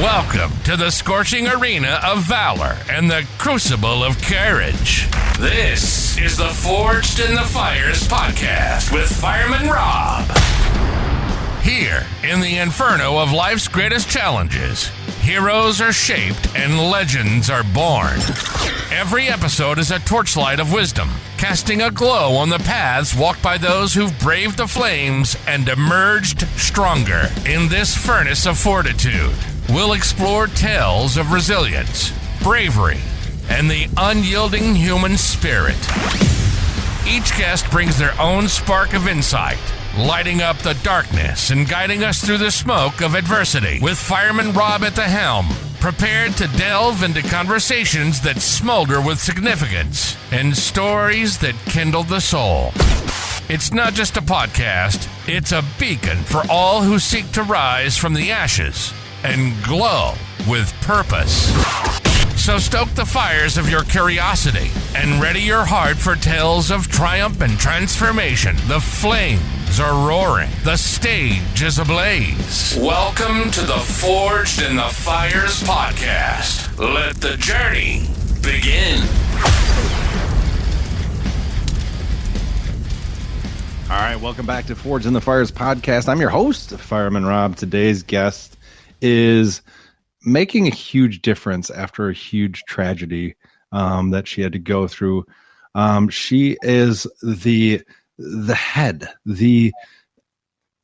Welcome to the scorching arena of valor and the crucible of courage. This is the Forged in the Fires podcast with Fireman Rob. Here, in the inferno of life's greatest challenges, heroes are shaped and legends are born. Every episode is a torchlight of wisdom, casting a glow on the paths walked by those who've braved the flames and emerged stronger. In this furnace of fortitude, we'll explore tales of resilience, bravery, and the unyielding human spirit. Each guest brings their own spark of insight, lighting up the darkness and guiding us through the smoke of adversity. With Fireman Rob at the helm, prepared to delve into conversations that smolder with significance and stories that kindle the soul. It's not just a podcast, it's a beacon for all who seek to rise from the ashes and glow with purpose. So stoke the fires of your curiosity and ready your heart for tales of triumph and transformation. The flames are roaring. The stage is ablaze. Welcome to the Forged in the Fires podcast. Let the journey begin. All right, welcome back to Forged in the Fires podcast. I'm your host, Fireman Rob. Today's guest is making a huge difference after a huge tragedy that she had to go through. She is the head, the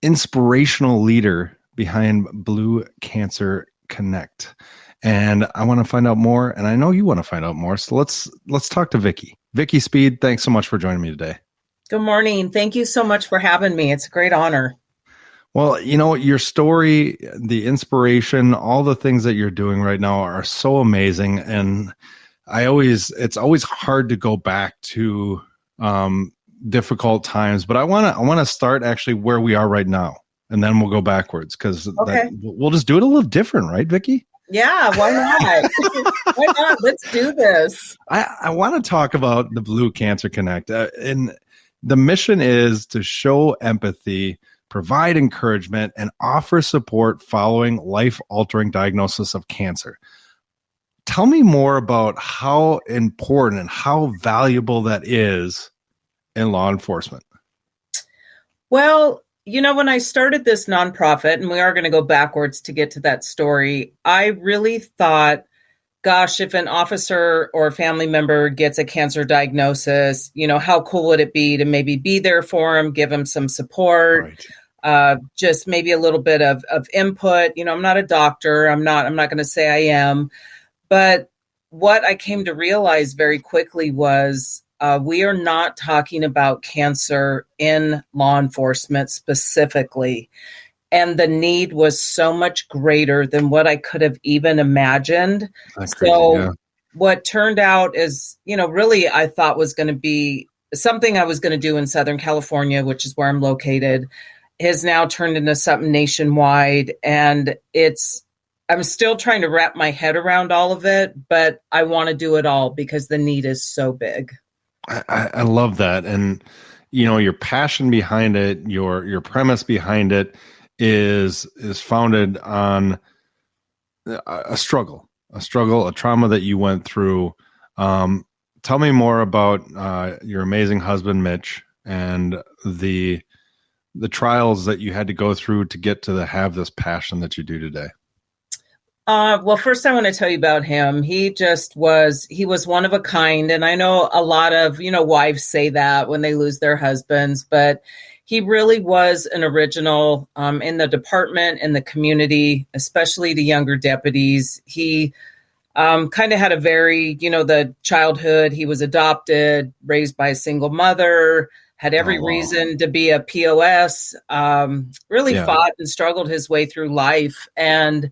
inspirational leader behind Blue Cancer Connect. And I want to find out more, and I know you want to find out more. So let's talk to Vickie. Vickie Speed, thanks so much for joining me today. Good morning. Thank you so much for having me. It's a great honor. Well, you know, your story, the inspiration, all the things that you're doing right now are so amazing. And it's always hard to go back to difficult times, but I want to start actually where we are right now, and then we'll go backwards because we'll just do it a little different, right, Vickie? Yeah, why not? Why not? Let's do this. I want to talk about the Blue Cancer Connect. And the mission is to show empathy, provide encouragement, and offer support following life-altering diagnosis of cancer. Tell me more about how important and how valuable that is in law enforcement. Well, you know, when I started this nonprofit, and we are going to go backwards to get to that story, I really thought, gosh, if an officer or a family member gets a cancer diagnosis, you know, how cool would it be to maybe be there for them, give them some support, just maybe a little bit of input. You know, I'm not a doctor. I'm not going to say I am. But what I came to realize very quickly was we are not talking about cancer in law enforcement specifically. And the need was so much greater than what I could have even imagined. That's crazy, yeah. What turned out is, you know, really I thought was going to be something I was going to do in Southern California, which is where I'm located, has now turned into something nationwide. And I'm still trying to wrap my head around all of it, but I want to do it all because the need is so big. I love that. And, you know, your passion behind it, your premise behind it is founded on a struggle, a trauma that you went through. Tell me more about your amazing husband, Mitch, and the trials that you had to go through to get to have this passion that you do today. Well, first I want to tell you about him. He was one of a kind. And I know a lot of, you know, wives say that when they lose their husbands, but he really was an original in the department, in the community, especially to younger deputies. He kind of had a very, you know, the childhood. He was adopted, raised by a single mother, had every reason to be a POS, fought and struggled his way through life. And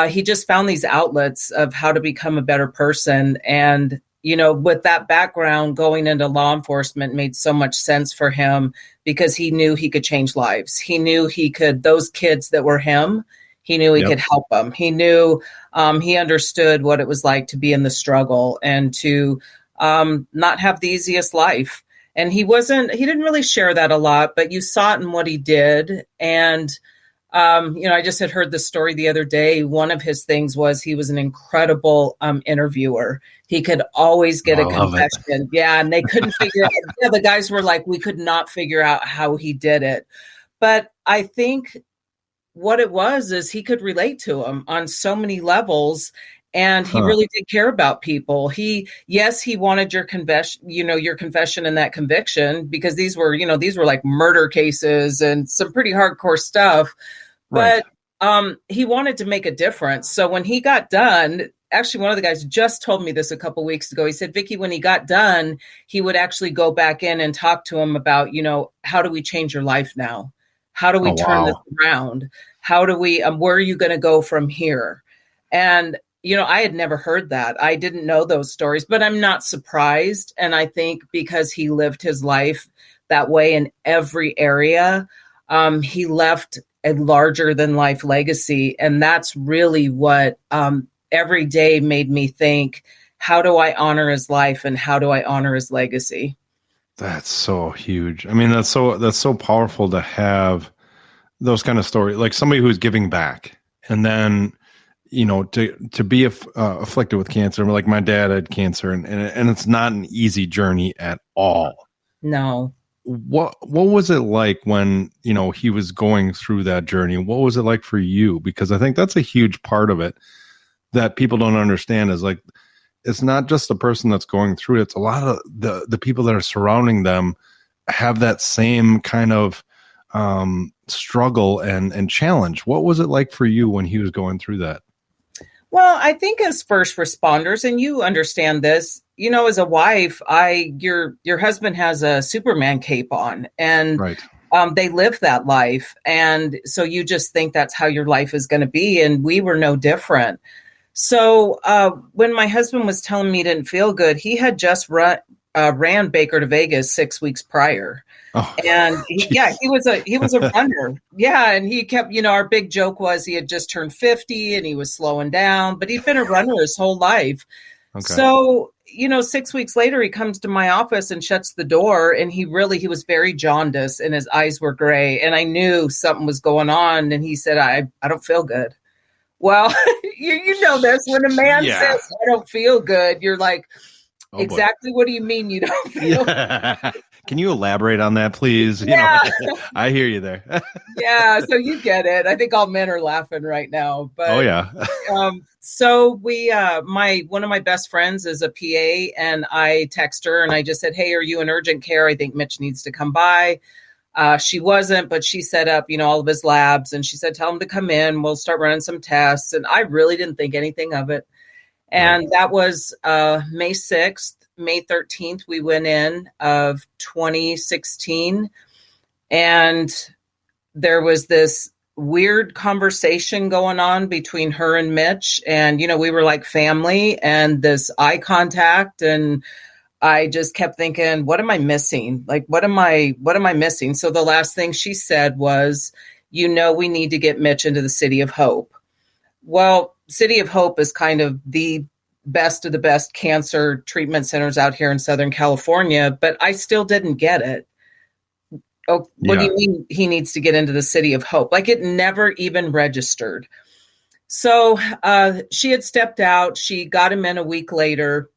he just found these outlets of how to become a better person. And, you know, with that background, going into law enforcement made so much sense for him because he knew he could change lives. He knew he could, those kids that were him, he knew he could help them. He knew he understood what it was like to be in the struggle and to not have the easiest life. And he didn't really share that a lot, but you saw it in what he did. And I just had heard the story the other day. One of his things was he was an incredible interviewer. He could always get a confession. Yeah, and they couldn't figure out. Yeah, the guys were like, we could not figure out how he did it. But I think what it was is he could relate to him on so many levels. And he really did care about people. He wanted your confession, your confession and that conviction, because these were like murder cases and some pretty hardcore stuff. But he wanted to make a difference. So when he got done, actually, one of the guys just told me this a couple of weeks ago. He said, Vickie, when he got done, he would actually go back in and talk to him about, how do we change your life now? How do we turn this around? How do we, where are you going to go from here? And I had never heard that. I didn't know those stories, but I'm not surprised. And I think because he lived his life that way in every area, he left a larger than life legacy. And that's really what every day made me think, how do I honor his life and how do I honor his legacy? That's so huge. I mean, that's so powerful to those kind of stories, like somebody who's giving back, and then to be afflicted with cancer. Like my dad had cancer, and it's not an easy journey at all. No. What was it like when he was going through that journey? What was it like for you? Because I think that's a huge part of it that people don't understand, is like, it's not just the person that's going through it. It's a lot of the people that are surrounding them have that same kind of struggle and challenge. What was it like for you when he was going through that? Well, I think as first responders, and you understand this, as a wife, your husband has a Superman cape on, and they live that life. And so you just think that's how your life is going to be. And we were no different. So when my husband was telling me he didn't feel good, he had just ran Baker to Vegas 6 weeks prior. Oh, and he was a runner. Yeah. And he kept, our big joke was he had just turned 50 and he was slowing down, but he'd been a runner his whole life. Okay. So, 6 weeks later, he comes to my office and shuts the door, and he was very jaundiced and his eyes were gray. And I knew something was going on. And he said, I don't feel good. Well, you know this, when a man says, I don't feel good, you're like, exactly. What do you mean you don't feel good? Can you elaborate on that, please? I hear you there. Yeah, so you get it. I think all men are laughing right now. But oh yeah. So we, one of my best friends is a PA, and I text her and I just said, hey, are you in urgent care? I think Mitch needs to come by. She wasn't, but she set up, all of his labs, and she said, tell him to come in. We'll start running some tests. And I really didn't think anything of it. And that was May 6th. May 13th, we went in of 2016. And there was this weird conversation going on between her and Mitch. And, we were like family, and this eye contact. And I just kept thinking, what am I missing? Like, what am I missing? So the last thing she said was, we need to get Mitch into the City of Hope. Well, City of Hope is kind of the best of the best cancer treatment centers out here in Southern California, but I still didn't get it. Oh, what do you mean he needs to get into the City of Hope? Like, it never even registered. So she had stepped out. She got him in a week later.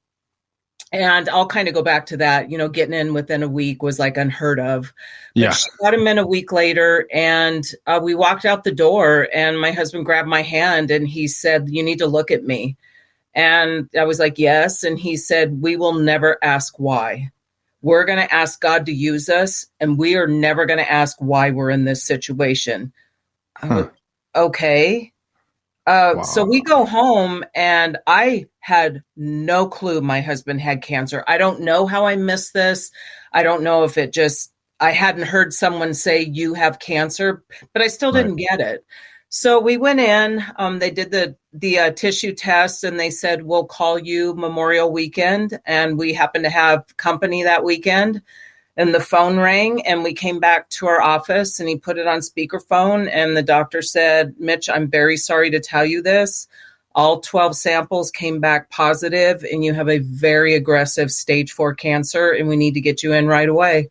And I'll kind of go back to that, getting in within a week was like unheard of. But she got him in a week later, and we walked out the door, and my husband grabbed my hand and he said, you need to look at me. And I was like, yes. And he said, we will never ask why. We're going to ask God to use us, and we are never going to ask why we're in this situation. Okay. Wow. So we go home, and I had no clue my husband had cancer. I don't know how I missed this. I don't know if I hadn't heard someone say you have cancer, but I still didn't get it. So we went in, they did the tissue test, and they said, we'll call you Memorial Weekend. And we happened to have company that weekend, and the phone rang, and we came back to our office, and he put it on speakerphone, and the doctor said, Mitch, I'm very sorry to tell you this. All 12 samples came back positive, and you have a very aggressive stage 4 cancer, and we need to get you in right away.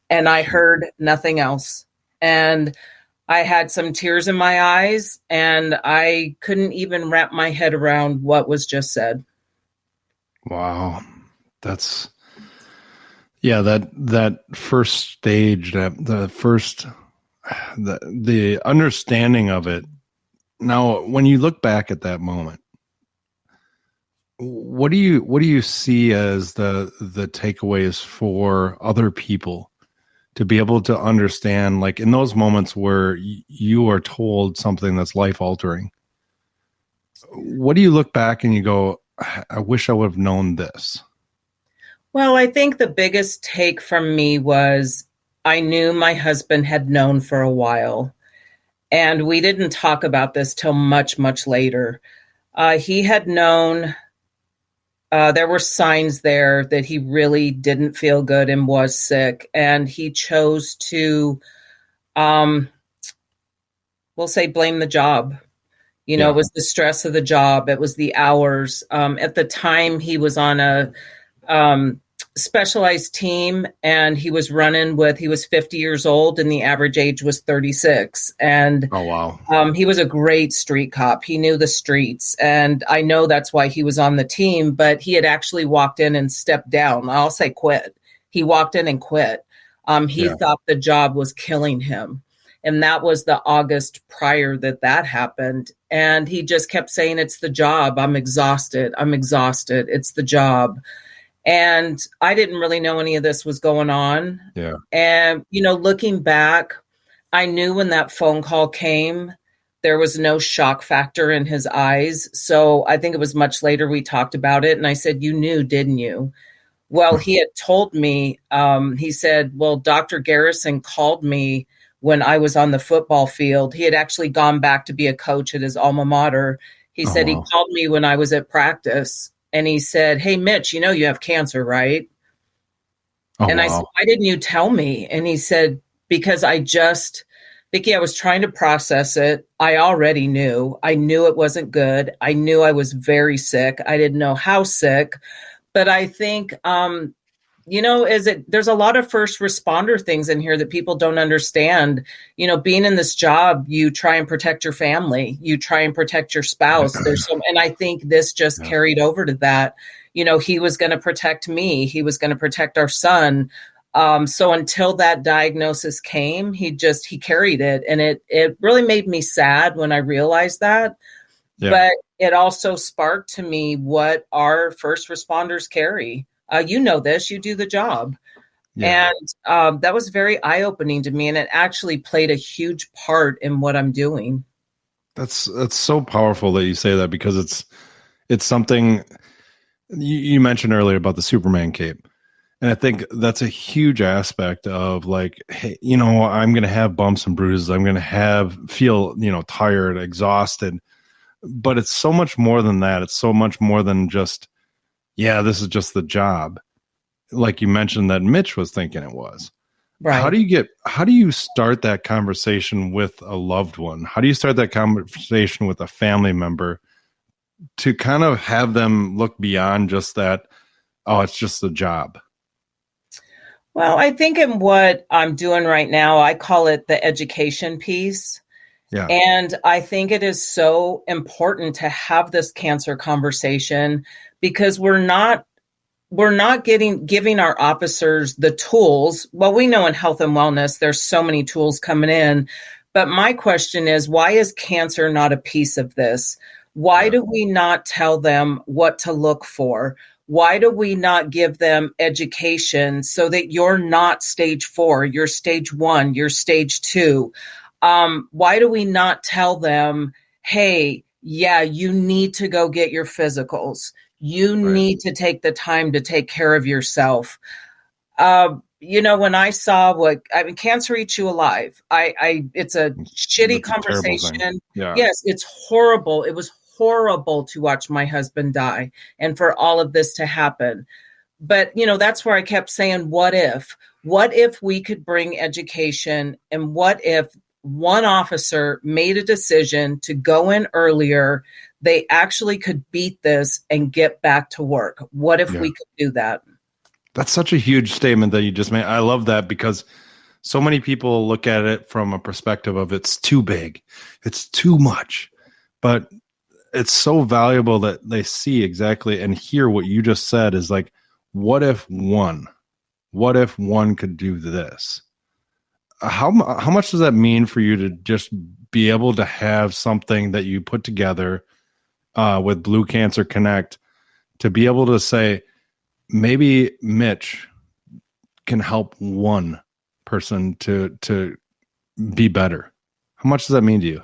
And I heard nothing else. And I had some tears in my eyes, and I couldn't even wrap my head around what was just said. Wow. That's, yeah, that first stage, the understanding of it. Now, when you look back at that moment, what do you see as the takeaways for other people to be able to understand, like in those moments where you are told something that's life altering? What do you look back and you go, I wish I would have known this? Well, I think the biggest take from me was I knew my husband had known for a while, and we didn't talk about this till much, much later. He had known. There were signs there that he really didn't feel good and was sick, and he chose to, we'll say, blame the job. It was the stress of the job. It was the hours. At the time, he was on a specialized team, and he was he was 50 years old, and the average age was 36. And oh, wow. He was a great street cop. He knew the streets, and I know that's why he was on the team, but he had actually walked in and stepped down. I'll say quit. He walked in and quit. He thought the job was killing him. And that was the August prior that happened. And he just kept saying, it's the job. I'm exhausted. It's the job. And I didn't really know any of this was going on. Yeah. And, looking back, I knew when that phone call came, there was no shock factor in his eyes. So I think it was much later we talked about it. And I said, you knew, didn't you? Well, he had told me, he said, well, Dr. Garrison called me when I was on the football field. He had actually gone back to be a coach at his alma mater. He said, wow. He called me when I was at practice, and he said, hey, Mitch, you have cancer, right? And wow. I said, why didn't you tell me? And he said, because Vickie, I was trying to process it. I already knew. I knew it wasn't good. I knew I was very sick. I didn't know how sick. But I think, there's a lot of first responder things in here that people don't understand. Being in this job, you try and protect your family, you try and protect your spouse. And I think this just carried over to that. He was going to protect me. He was going to protect our son. So until that diagnosis came, he carried it. And it really made me sad when I realized that. Yeah. But it also sparked to me what our first responders carry. You know this, you do the job. Yeah. And that was very eye-opening to me. And it actually played a huge part in what I'm doing. That's so powerful that you say that, because it's something you mentioned earlier about the Superman cape. And I think that's a huge aspect of, like, hey, I'm going to have bumps and bruises. I'm going to feel, tired, exhausted. But it's so much more than that. It's so much more than just, this is just the job. Like you mentioned that Mitch was thinking it was. Right. How do you start that conversation with a loved one? How do you start that conversation with a family member to kind of have them look beyond just that, oh, it's just the job? Well, I think in what I'm doing right now, I call it the education piece. Yeah. And I think it is so important to have this cancer conversation, because we're not giving our officers the tools. Well, we know in health and wellness, there's so many tools coming in. But my question is, why is cancer not a piece of this? Why do we not tell them what to look for? Why do we not give them education so that you're not stage 4, you're stage 1, you're stage 2? Why do we not tell them, hey, you need to go get your physicals. You need to take the time to take care of yourself. When I saw cancer eats you alive. It's a shitty conversation. Yeah. Yes, it's horrible. It was horrible to watch my husband die and for all of this to happen. But, that's where I kept saying, what if we could bring education, and what if one officer made a decision to go in earlier, they actually could beat this and get back to work? What if we could do that? That's such a huge statement that you just made. I love that, because So many people look at it from a perspective of it's too big, it's too much, but it's so valuable that they see exactly and hear what you just said is like, what if one could do this? How much does that mean for you to just be able to have something that you put together with Blue Cancer Connect to be able to say, maybe Mitch can help one person to be better? How much does that mean to you?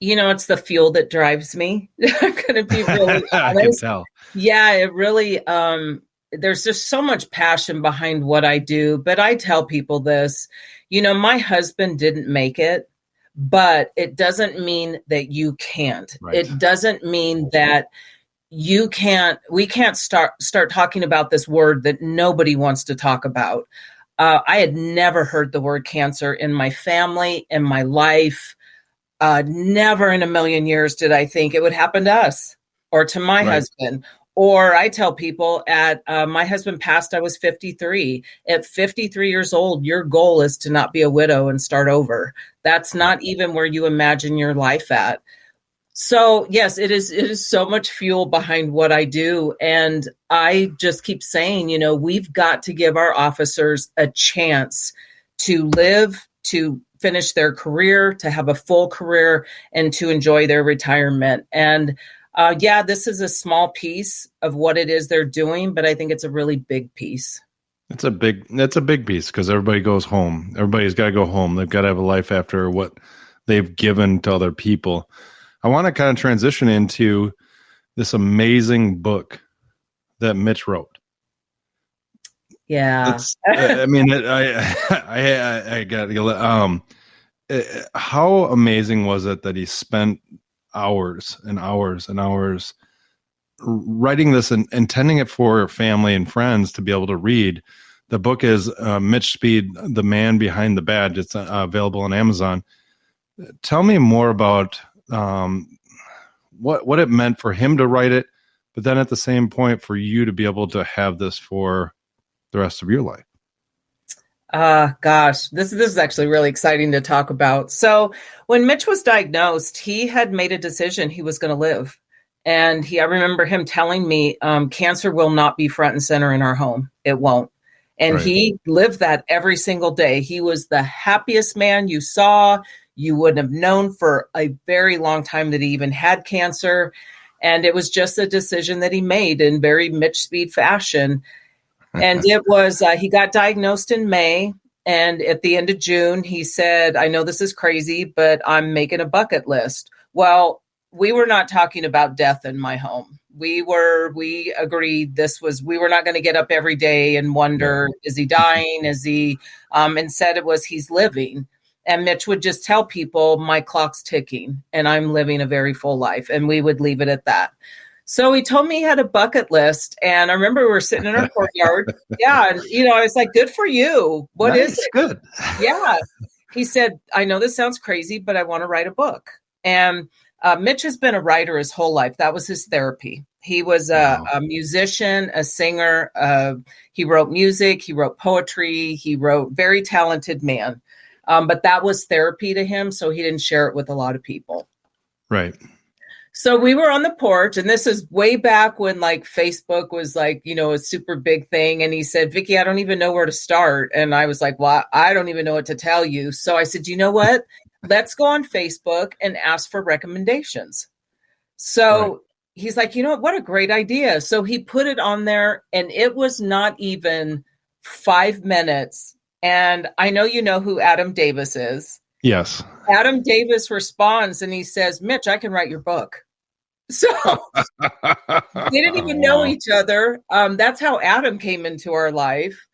It's the fuel that drives me. I'm going to be really honest. I can tell. Yeah, it really, there's just so much passion behind what I do. But I tell people this, my husband didn't make it, but it doesn't mean that you can't. Right. It doesn't mean that we can't start talking about this word that nobody wants to talk about. I had never heard the word cancer in my family, in my life. Never in a million years did I think it would happen to us or to my husband. Or I tell people my husband passed, I was 53. At 53 years old, your goal is to not be a widow and start over. That's not even where you imagine your life at. So yes, it is so much fuel behind what I do. And I just keep saying, we've got to give our officers a chance to live, to finish their career, to have a full career, and to enjoy their retirement. And this is a small piece of what it is they're doing, but I think it's a really big piece. That's a big piece because everybody goes home. Everybody's got to go home. They've got to have a life after what they've given to other people. I want to kind of transition into this amazing book that Mitch wrote. Yeah. I got how amazing was it that he spent hours and hours and hours writing this and intending it for family and friends to be able to read. The book is Mitch Speed, The Man Behind the Badge. It's available on Amazon. Tell me more about what it meant for him to write it, but then at the same point for you to be able to have this for the rest of your life. Gosh, this is actually really exciting to talk about. So when Mitch was diagnosed, he had made a decision he was going to live. And I remember him telling me, cancer will not be front and center in our home. It won't. And He lived that every single day. He was the happiest man you saw. You wouldn't have known for a very long time that he even had cancer. And it was just a decision that he made in very Mitch Speed fashion. And it was, he got diagnosed in May. And at the end of June, he said, I know this is crazy, but I'm making a bucket list. Well, we were not talking about death in my home. We agreed we were not going to get up every day and wonder, is he dying? Is he, instead it was, he's living. And Mitch would just tell people, my clock's ticking and I'm living a very full life. And we would leave it at that. So he told me he had a bucket list. And I remember we were sitting in our courtyard. Yeah. And, I was like, good for you. What is it? Good. Yeah. He said, I know this sounds crazy, but I want to write a book. And Mitch has been a writer his whole life. That was his therapy. He was a musician, a singer. He wrote music. He wrote poetry. He wrote, very talented man. But that was therapy to him. So he didn't share it with a lot of people. Right. So we were on the porch, and this is way back when Facebook was a super big thing. And he said, Vickie, I don't even know where to start. And I was like, well, I don't even know what to tell you. So I said, you know what? Let's go on Facebook and ask for recommendations. So he's like, what a great idea. So he put it on there, and it was not even 5 minutes. And I know you know who Adam Davis is. Yes. Adam Davis responds and he says, Mitch, I can write your book. So they didn't even know each other. That's how Adam came into our life.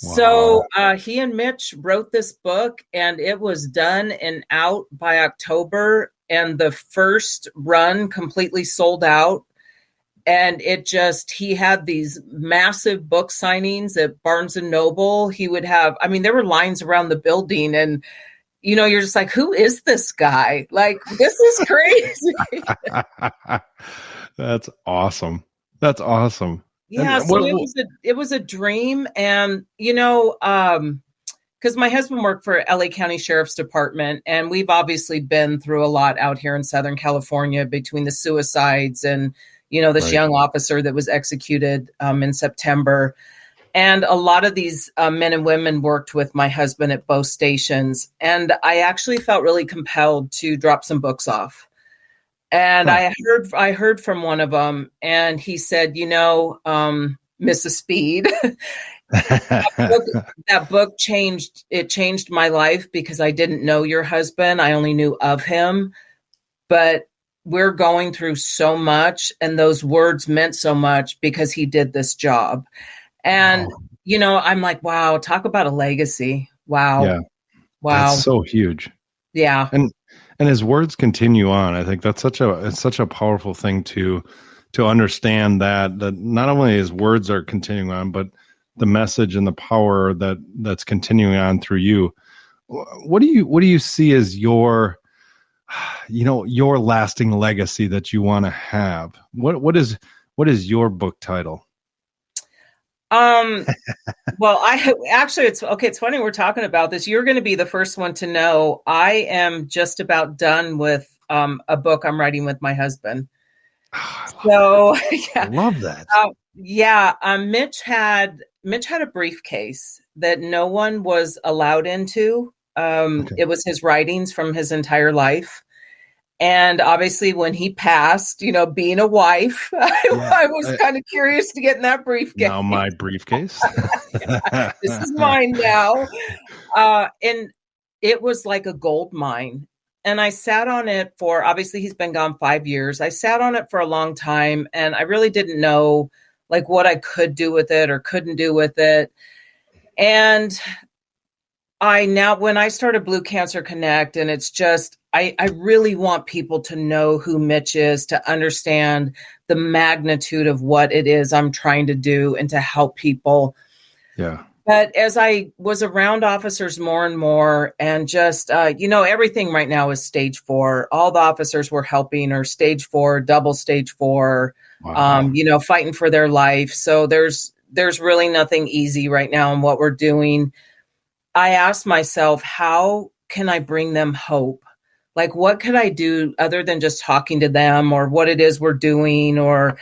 Wow. So he and Mitch wrote this book, and it was done and out by October. And the first run completely sold out. And he had these massive book signings at Barnes and Noble. He would have, there were lines around the building, and you're just like, who is this guy? Like, this is crazy. That's awesome. That's awesome. Yeah. So it was a dream. And, because my husband worked for LA County Sheriff's Department, and we've obviously been through a lot out here in Southern California between the suicides and, this young officer that was executed in September. And a lot of these men and women worked with my husband at both stations. And I actually felt really compelled to drop some books off. And I heard from one of them, and he said, Mrs. Speed, that book changed my life because I didn't know your husband. I only knew of him, but we're going through so much, and those words meant so much because he did this job. And, I'm like, wow, talk about a legacy. Wow. Yeah. Wow. That's so huge. Yeah. And his words continue on. I think that's such a powerful thing to understand that not only his words are continuing on, but the message and the power that's continuing on through you. What do you see as your lasting legacy that you want to have? What is your book title? Well, it's funny we're talking about this. You're going to be the first one to know. I am just about done with a book I'm writing with my husband. I love that. Mitch had a briefcase that no one was allowed into. It was his writings from his entire life. And obviously when he passed, being a wife, I was kind of curious to get in that briefcase. Now my briefcase. This is mine now. And it was like a gold mine. And I sat on it obviously he's been gone 5 years. I sat on it for a long time, and I really didn't know like what I could do with it or couldn't do with it. And when I started Blue Cancer Connect, and it's just, I really want people to know who Mitch is, to understand the magnitude of what it is I'm trying to do and to help people. Yeah. But as I was around officers more and more, and just, everything right now is stage 4. All the officers we're helping are stage 4, double stage 4, wow. Fighting for their life. So there's really nothing easy right now in what we're doing. I asked myself, how can I bring them hope? Like, what could I do other than just talking to them, or what it is we're doing, or,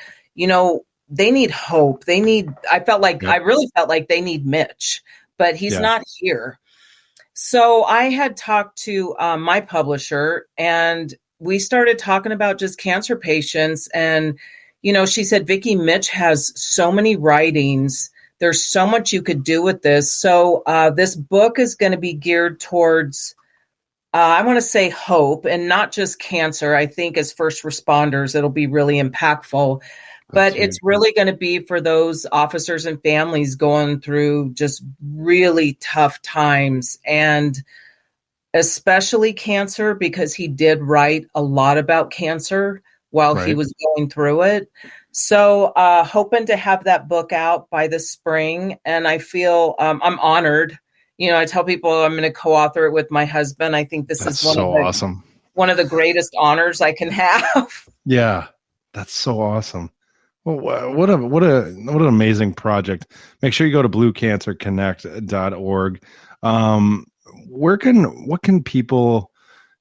they need hope. I really felt like they need Mitch, but he's not here. So I had talked to my publisher, and we started talking about just cancer patients. And, she said, Vickie, Mitch has so many writings. There's so much you could do with this. So this book is going to be geared towards, I want to say hope, and not just cancer. I think as first responders, it'll be really impactful. But it's really going to be for those officers and families going through just really tough times, and especially cancer, because he did write a lot about cancer while he was going through it. So hoping to have that book out by the spring. And I feel I'm honored. I tell people I'm going to co-author it with my husband. I think this is awesome. One of the greatest honors I can have. Yeah, that's so awesome. Well, what an amazing project. Make sure you go to bluecancerconnect.org. What can people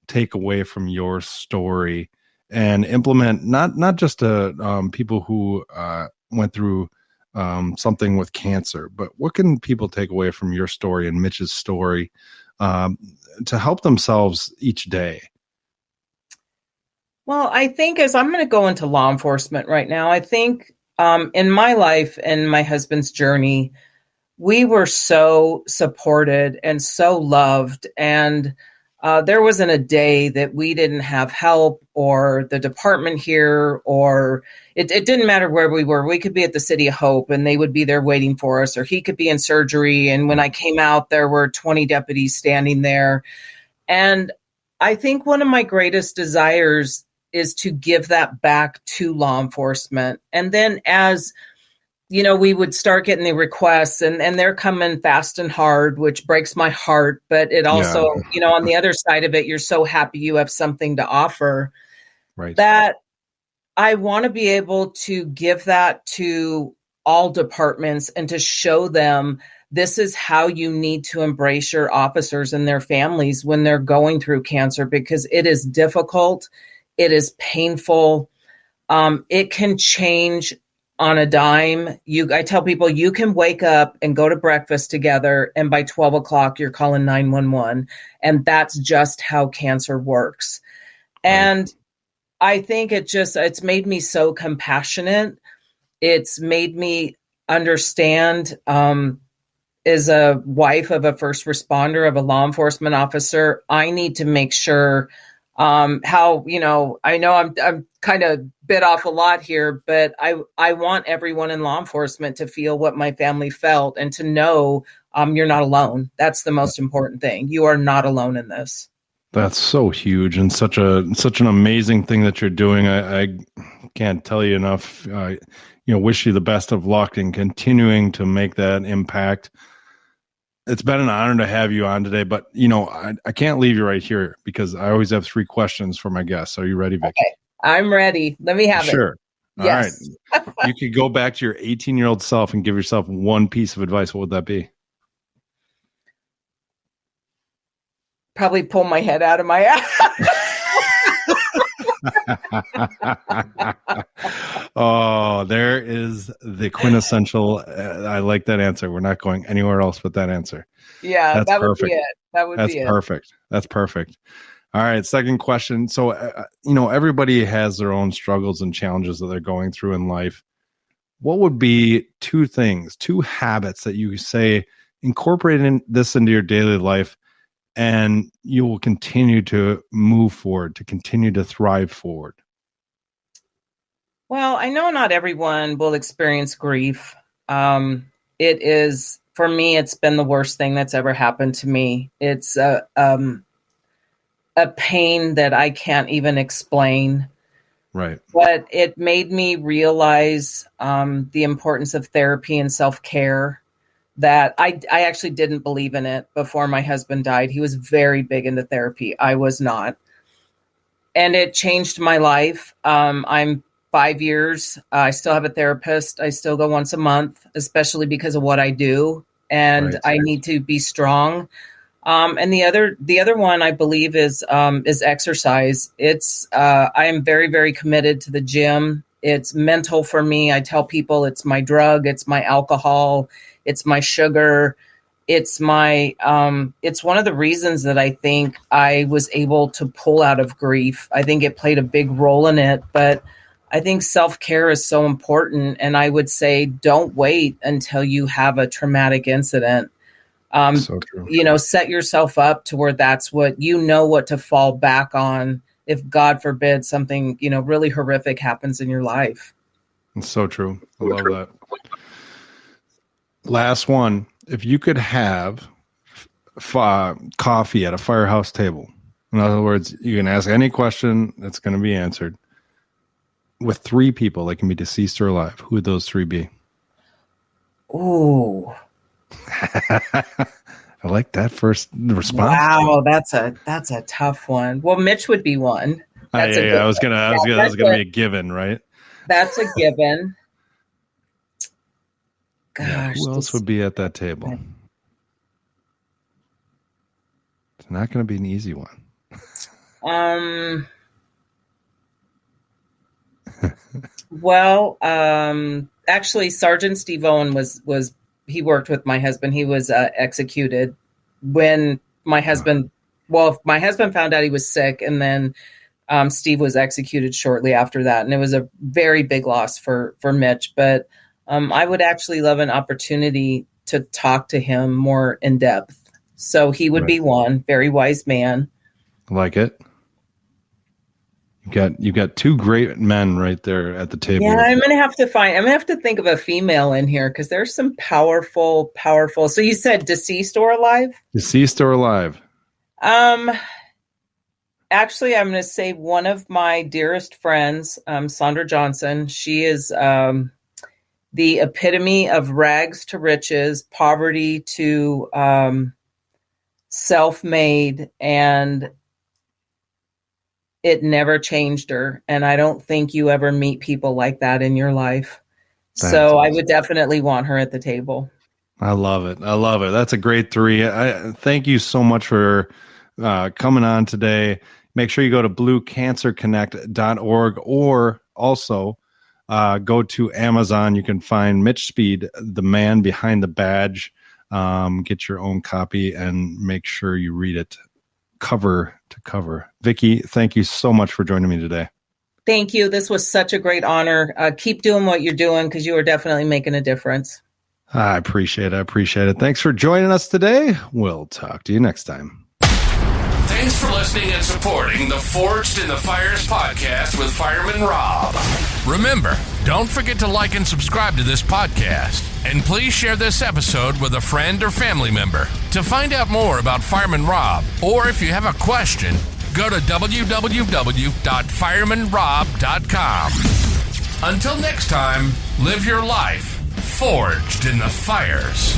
take away from your story and implement, not just people who went through something with cancer, but what can people take away from your story and Mitch's story to help themselves each day? Well, I think as I'm going to go into law enforcement right now, I think in my life and my husband's journey, we were so supported and so loved. And there wasn't a day that we didn't have help, or the department here, or it didn't matter where we were. We could be at the City of Hope and they would be there waiting for us, or he could be in surgery. And when I came out, there were 20 deputies standing there. And I think one of my greatest desires is to give that back to law enforcement. And then as, we would start getting the requests, and they're coming fast and hard, which breaks my heart. But it also, on the other side of it, you're so happy you have something to offer. Right. That I want to be able to give that to all departments and to show them this is how you need to embrace your officers and their families when they're going through cancer, because it is difficult. It is painful. It can change on a dime. I tell people you can wake up and go to breakfast together, and by 12 o'clock, you're calling 911. And that's just how cancer works. Right. And I think it's made me so compassionate. It's made me understand, as a wife of a first responder, of a law enforcement officer, I need to make sure how, I know I'm kind of bit off a lot here, but I want everyone in law enforcement to feel what my family felt and to know you're not alone. That's the most important thing. You are not alone in this. That's so huge and such an amazing thing that you're doing. I can't tell you enough. Wish you the best of luck in continuing to make that impact. It's been an honor to have you on today, but I can't leave you right here because I always have 3 questions for my guests. Are you ready, Vickie? Okay, I'm ready. Let me have it. Sure. All yes. right. You could go back to your 18-year-old self and give yourself one piece of advice. What would that be? Probably pull my head out of my ass. Oh, there is the quintessential. I like that answer. We're not going anywhere else but that answer. Yeah, that's perfect. Would be it. That's perfect. That's perfect. All right. Second question. So, everybody has their own struggles and challenges that they're going through in life. What would be 2 things, 2 habits that you say incorporating this into your daily life, and you will continue to move forward, to continue to thrive forward? Well, I know not everyone will experience grief. It is, for me, it's been the worst thing that's ever happened to me. It's a pain that I can't even explain. Right. But it made me realize the importance of therapy and self-care. That I actually didn't believe in it before my husband died. He was very big into therapy. I was not. And it changed my life. I'm 5 years. I still have a therapist. I still go once a month, especially because of what I do. And I need to be strong. And the other one I believe is exercise. I am very, very committed to the gym. It's mental for me. I tell people it's my drug. It's my alcohol. It's my sugar. It's it's one of the reasons that I think I was able to pull out of grief. I think it played a big role in it, but I think self-care is so important. And I would say, don't wait until you have a traumatic incident. So true. Set yourself up to where that's what to fall back on if, God forbid, something, really horrific happens in your life. It's so true. I love that. Last one. If you could have coffee at a firehouse table, in other words, you can ask any question that's going to be answered with 3 people that can be deceased or alive, who would those 3 be? Ooh. I like that first response. Wow, that's a tough one. Well, Mitch would be one. That's gonna be a given, right? That's a given. Gosh, yeah, who else would be at that table? It's not going to be an easy one. Well, actually, Sergeant Steve Owen was he worked with my husband. He was executed when my husband. Well, my husband found out he was sick, and then Steve was executed shortly after that, and it was a very big loss for Mitch. But I would actually love an opportunity to talk to him more in depth. So he would be one very wise man. Like it. You've got 2 great men right there at the table. Yeah, I'm gonna have to think of a female in here because there's some powerful. So you said deceased or alive? Deceased or alive? Actually, I'm going to say one of my dearest friends, Sandra Johnson. She is the epitome of rags to riches, poverty to self-made, and it never changed her. And I don't think you ever meet people like that in your life. So I would definitely want her at the table. I love it. I love it. That's a great 3. Thank you so much for coming on today. Make sure you go to bluecancerconnect.org or also go to Amazon. You can find Mitch Speed, the man behind the badge. Get your own copy and make sure you read it cover to cover. Vickie, thank you so much for joining me today. Thank you. This was such a great honor. Keep doing what you're doing because you are definitely making a difference. I appreciate it. I appreciate it. Thanks for joining us today. We'll talk to you next time. Thanks for listening and supporting the Forged in the Fires podcast with Fireman Rob. Remember, don't forget to like and subscribe to this podcast. And please share this episode with a friend or family member. To find out more about Fireman Rob, or if you have a question, go to www.firemanrob.com. Until next time, live your life forged in the fires.